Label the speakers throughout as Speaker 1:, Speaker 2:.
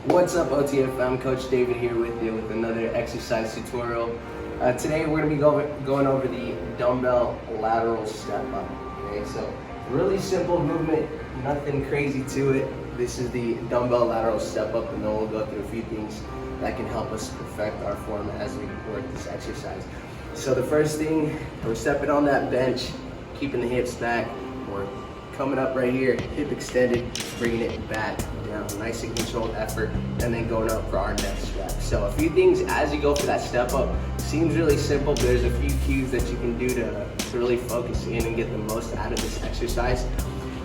Speaker 1: What's up, OTF? I'm Coach David here with you with another exercise tutorial. Today we're going to be going over the dumbbell lateral step up. Okay, so really simple movement, nothing crazy to it. This is the dumbbell lateral step up, and then we'll go through a few things that can help us perfect our form as we work this exercise. So the first thing, we're stepping on that bench, keeping the hips back. We're coming up right here, hip extended, bringing it back down. Nice and controlled effort, and then going up for our next rep. So a few things as you go for that step up. Seems really simple, but there's a few cues that you can do to really focus in and get the most out of this exercise.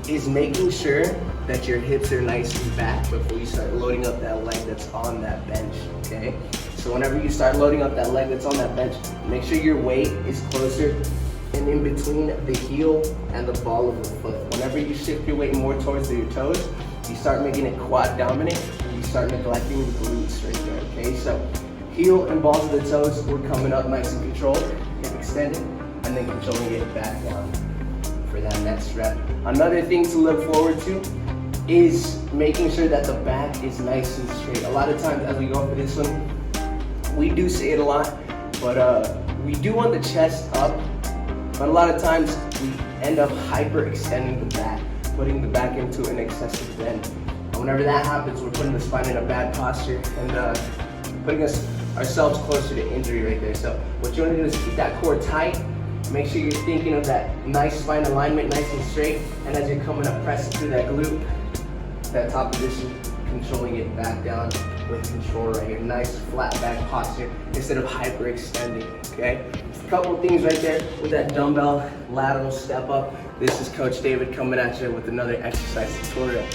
Speaker 1: Is making sure that your hips are nice and back before you start loading up that leg that's on that bench, okay? So whenever you start loading up that leg that's on that bench, make sure your weight is closer and in between the heel and the ball of the foot. Whenever you shift your weight more towards your toes, you start making it quad dominant, and you start neglecting the glutes right there, okay? So heel and balls of the toes, we're coming up nice and controlled, hip extended, and then controlling it back down for that next rep. Another thing to look forward to is making sure that the back is nice and straight. A lot of times as we go for this one, we do say it a lot, but we do want the chest up, but a lot of times we end up hyperextending the back, putting the back into an excessive bend. And whenever that happens, we're putting the spine in a bad posture and putting ourselves closer to injury right there. So what you want to do is keep that core tight. Make sure you're thinking of that nice spine alignment, nice and straight. And as you're coming up, pressing through that glute, that top position, controlling it back down with control right here. Nice flat back posture instead of hyperextending, okay? A couple of things right there with that dumbbell lateral step up. This is Coach David coming at you with another exercise tutorial.